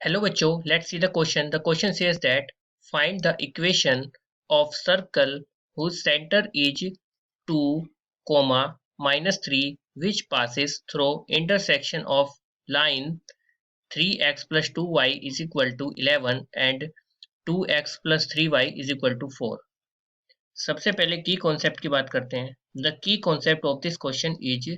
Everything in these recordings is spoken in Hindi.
Hello बच्चों, let's see the question. The question says that find the equation of circle whose center is 2, -3 which passes through intersection of line 3x plus 2y is equal to 11 and 2x plus 3y is equal to 4. सबसे पहले की कॉन्सेप्ट की बात करते हैं. The key concept of this question is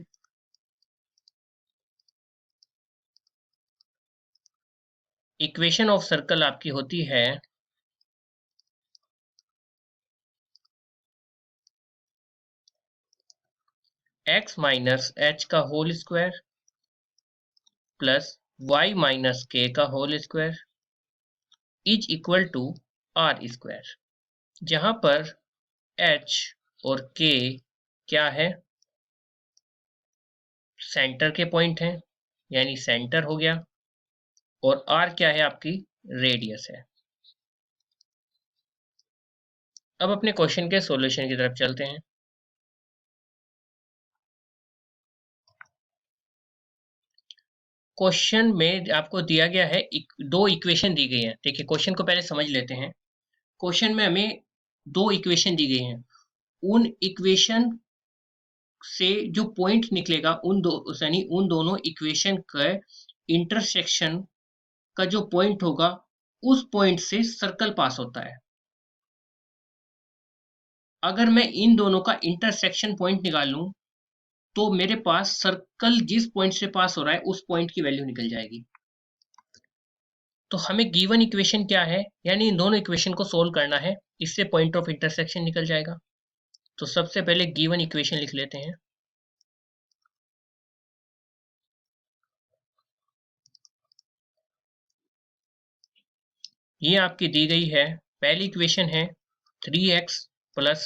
equation of circle आपकी होती है x माइनस एच का whole square plus y minus K का whole square is equal to R square, जहां पर h और k क्या है, सेंटर के पॉइंट हैं, यानी सेंटर हो गया, और r क्या है, आपकी रेडियस है. अब अपने क्वेश्चन के सॉल्यूशन की तरफ चलते हैं. क्वेश्चन में आपको दिया गया है, दो इक्वेशन दी गई है. देखिए क्वेश्चन को पहले समझ लेते हैं. क्वेश्चन में हमें दो इक्वेशन दी गई हैं. उन इक्वेशन से जो पॉइंट निकलेगा उन दोनों इक्वेशन का इंटरसेक्शन का जो पॉइंट होगा उस पॉइंट से सर्कल पास होता है. अगर मैं इन दोनों का इंटरसेक्शन पॉइंट निकालूं तो मेरे पास सर्कल जिस पॉइंट से पास हो रहा है उस पॉइंट की वैल्यू निकल जाएगी. तो हमें गिवन इक्वेशन क्या है, यानी इन दोनों इक्वेशन को सोल्व करना है, इससे पॉइंट ऑफ इंटरसेक्शन निकल जाएगा. तो सबसे पहले गिवन इक्वेशन लिख लेते हैं. ये आपकी दी गई है. पहली इक्वेशन है 3x plus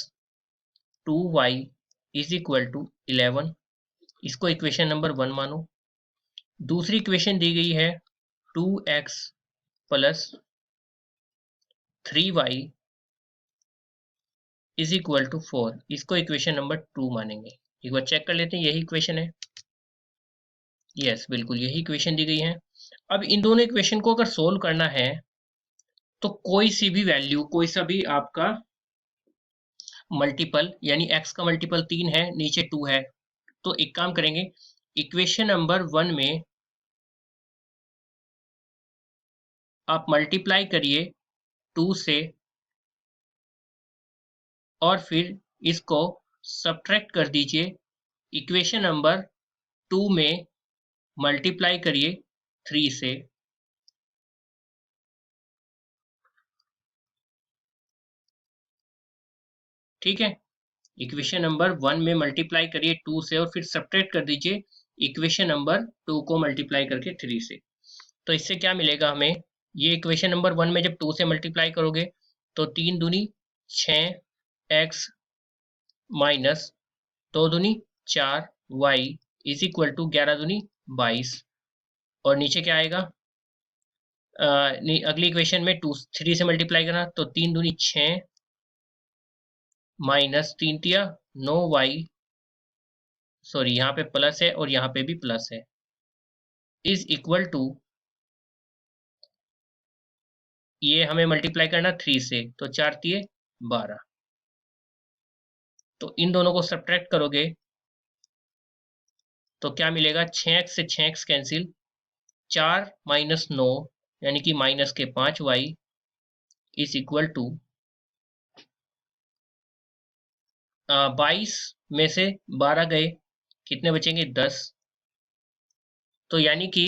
2y is equal to 11. इसको इक्वेशन नंबर 1 मानो. दूसरी इक्वेशन दी गई है 2x plus 3y is equal to 4. इसको इक्वेशन नंबर 2 मानेंगे. एक बार चेक कर लेते हैं, यही इक्वेशन है. यस, बिल्कुल यही इक्वेशन दी गई है. अब इन दोनों इक्वेशन को अगर सोल्व करना है तो कोई सी भी वैल्यू, कोई सा भी आपका मल्टीपल, यानी x का मल्टीपल 3 है, नीचे 2 है, तो एक काम करेंगे, इक्वेशन नंबर 1 में आप मल्टीप्लाई करिए 2 से और फिर इसको सब्ट्रैक्ट कर दीजिए. इक्वेशन नंबर 2 में मल्टीप्लाई करिए 3 से. ठीक है, इक्वेशन नंबर 1 में मल्टीप्लाई करिए 2 से और फिर सब्ट्रैक्ट कर दीजिए इक्वेशन नंबर 2 को मल्टीप्लाई करके 3 से. तो इससे क्या मिलेगा हमें, ये इक्वेशन नंबर 1 में जब 2 से मल्टीप्लाई करोगे तो 3 दूनी 6x माइनस 2 दूनी 4y इज इक्वल टू 11 दूनी 22. और नीचे क्या आएगा, अगली इक्वेशन में 3 से मल्टीप्लाई करना तो 3 दूनी 6 माइनस 3 तिया 9y, सॉरी यहाँ पे प्लस है और यहाँ पे भी प्लस है, इज इक्वल टू, ये हमें मल्टीप्लाई करना 3 से, तो 4 तिये 12. तो इन दोनों को सब्ट्रैक्ट करोगे तो क्या मिलेगा, 6x से 6x कैंसिल, 4 माइनस 9 यानी कि माइनस के 5y इज इक्वल टू 22 में से 12 गए, कितने बचेंगे 10. तो यानी कि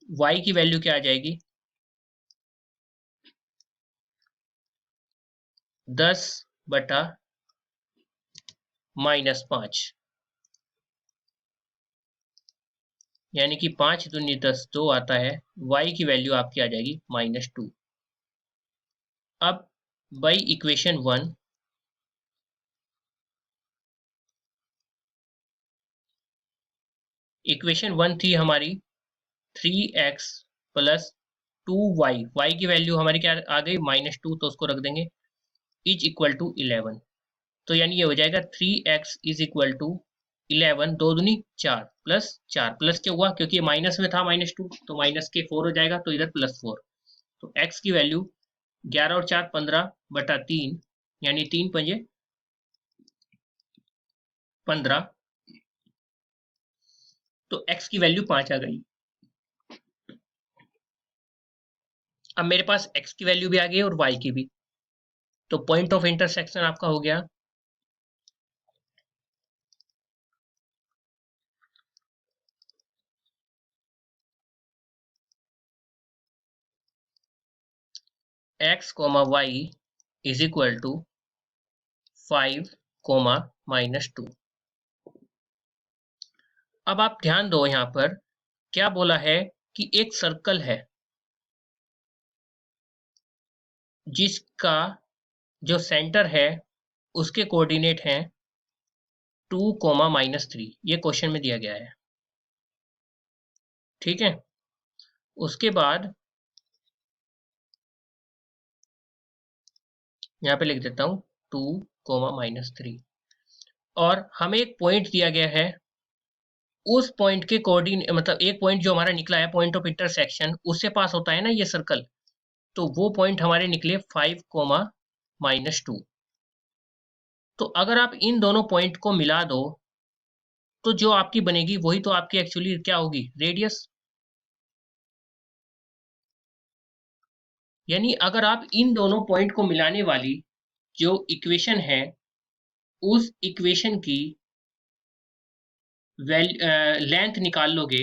y की वैल्यू क्या आ जाएगी, 10 बटा -5, यानी कि 5 दूनी 10 2 आता है. y की वैल्यू आपकी आ जाएगी -2. अब बाई इक्वेशन 1 इक्वेशन 1 थी हमारी 3x प्लस 2y, y की वैल्यू हमारी क्या आ गई -2, तो उसको रख देंगे, इज इक्वल टू 11. तो यानी ये हो जाएगा 3x इज इक्वल टू 11, 2 दूनी 4 प्लस 4 प्लस क्या हुआ, क्योंकि ये माइनस में था -2 तो माइनस के 4 हो जाएगा, तो इधर +4. तो x की वैल्यू 11 और 4 15/3 यानी 3 पंजे 15, तो x की वैल्यू 5 आ गई। अब मेरे पास x की वैल्यू भी आ गई और y की भी, तो पॉइंट ऑफ इंटरसेक्शन आपका हो गया x, y is equal to 5, -2। अब आप ध्यान दो, यहां पर क्या बोला है कि एक सर्कल है जिसका जो सेंटर है उसके कोऑर्डिनेट हैं 2, -3। ये क्वेश्चन में दिया गया है, ठीक है। उसके बाद यहाँ पे लिख देता हूं 2, -3, और हमें एक पॉइंट दिया गया है, उस पॉइंट के कोऑर्डिनेट मतलब एक पॉइंट जो हमारा निकला है पॉइंट ऑफ इंटरसेक्शन, उससे पास होता है ना ये सर्कल, तो वो पॉइंट हमारे निकले 5, -2। तो अगर आप इन दोनों पॉइंट को मिला दो तो जो आपकी बनेगी वही तो आपकी एक्चुअली क्या होगी, रेडियस। यानी अगर आप इन दोनों पॉइंट को मिलाने वाली जो इक्वेशन है उस इक्वेशन की लेंथ निकाल लोगे,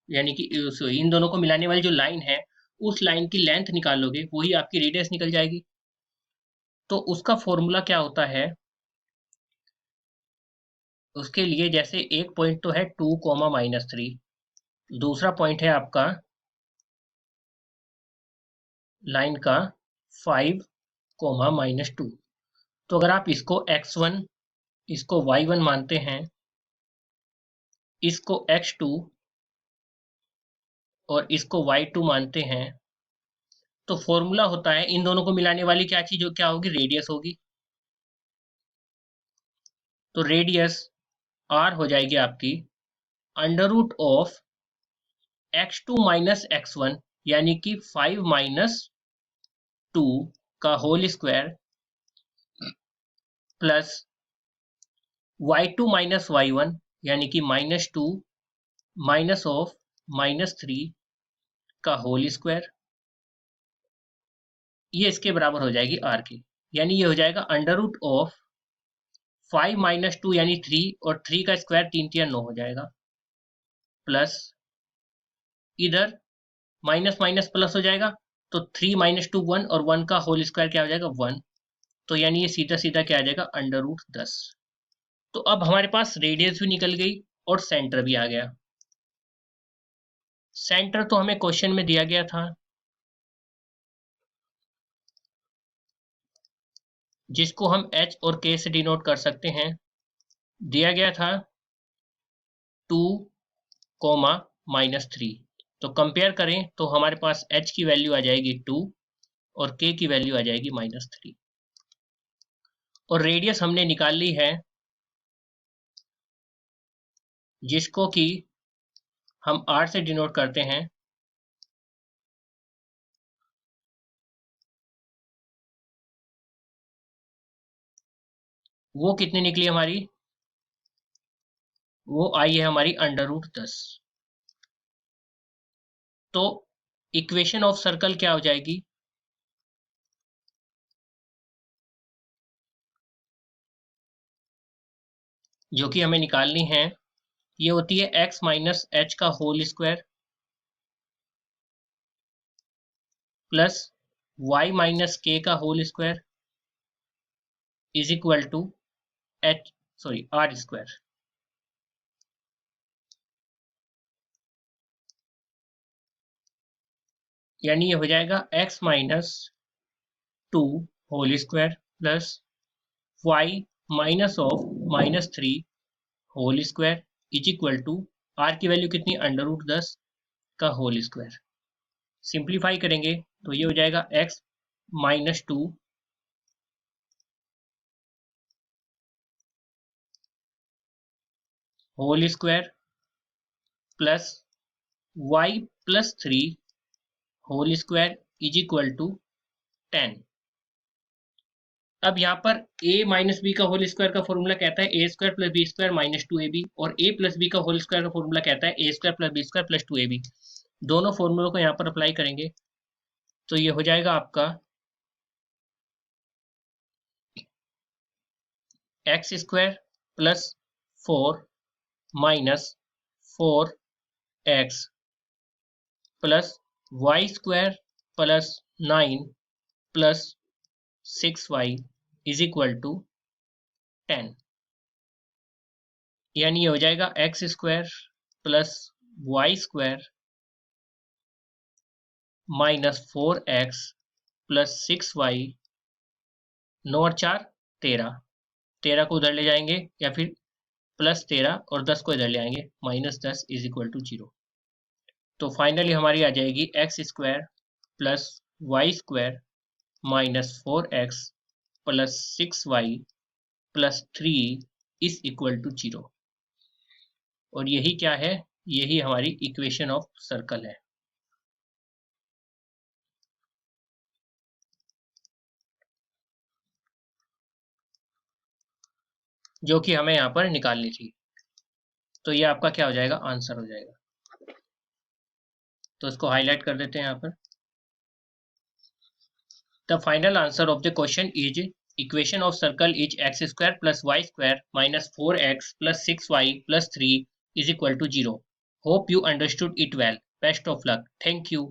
यानी कि इन दोनों को मिलाने वाली जो लाइन है उस लाइन की लेंथ निकाल लोगे, वही आपकी रेडियस निकल जाएगी। तो उसका फॉर्मूला क्या होता है उसके लिए, जैसे एक पॉइंट तो है 2, -3, दूसरा पॉइंट है आपका लाइन का 5, -2। तो अगर आप इसको x1, इसको y1 मानते हैं, इसको x2 और इसको y2 मानते हैं, तो फॉर्मूला होता है इन दोनों को मिलाने वाली क्या चीज क्या होगी, रेडियस होगी। तो रेडियस r हो जाएगी आपकी √ऑफ x2 - x1, यानी कि 5 - 2 का whole square plus y2 - y1, यानी कि -2 माइनस ऑफ -3 का होल स्क्वायर, ये इसके बराबर हो जाएगी r की। यानी ये हो जाएगा √ऑफ 5 - 2 यानी 3, और 3 का स्क्वायर 3 3 9 हो जाएगा, प्लस इधर माइनस माइनस प्लस हो जाएगा, तो 3 - 2 1, और 1 का होल स्क्वायर क्या हो जाएगा 1। तो यानी ये सीधा सीधा क्या आ जाएगा √10। तो अब हमारे पास रेडियस भी निकल गई और सेंटर भी आ गया। सेंटर तो हमें क्वेश्चन में दिया गया था, जिसको हम h और k से डिनोट कर सकते हैं। दिया गया था 2, -3। तो कंपेयर करें तो हमारे पास h की वैल्यू आ जाएगी 2 और k की वैल्यू आ जाएगी -3, और रेडियस हमने निकाल ली है जिसको कि हम r से डिनोट करते हैं। वो कितनी निकली हमारी, वो आई है हमारी √10। तो इक्वेशन ऑफ सर्कल क्या हो जाएगी, जो कि हमें निकालनी है, ये होती है x - h का whole square plus y - k का whole square is equal to r square. यानी ये हो जाएगा x - 2 whole square plus y -3 whole square is equal to r की वैल्यू कितनी, √10 का होल स्क्वायर। सिंप्लीफाई करेंगे तो ये हो जाएगा x - 2 whole square plus y + 3 whole square is equal to 10। अब यहाँ पर a माइनस बी का होल स्क्वायर का फॉर्मूला कहता है a square plus b square minus 2ab, और a प्लस बी का होल स्क्वायर का फॉर्मूला कहता है a square plus b square plus 2ab। दोनों फॉर्मूलों को यहाँ पर अप्लाई करेंगे तो ये हो जाएगा आपका X square plus 4 minus 4x plus Y square plus 9 plus 6y is equal to 10। यानी ये हो जाएगा X square plus Y square minus 4x plus 6y, 9 और 4 13, 13 को उधर ले जाएंगे या फिर प्लस 13 और 10 को इधर ले आएंगे, माइनस 10 इज इक्वल टू 0। तो फाइनली हमारी आ जाएगी X square plus Y square minus 4x plus 6y plus 3 is equal to 0। और यही क्या है, यही हमारी इक्वेशन ऑफ सर्कल है, जो कि हमें यहाँ पर निकालनी थी। तो ये आपका क्या हो जाएगा, आंसर हो जाएगा। तो इसको हाईलाइट कर देते हैं यहाँ पर। The final answer of the question is equation of circle is X square plus Y square minus 4x plus 6y plus 3 is equal to 0। Hope you understood it well. Best of luck. Thank you.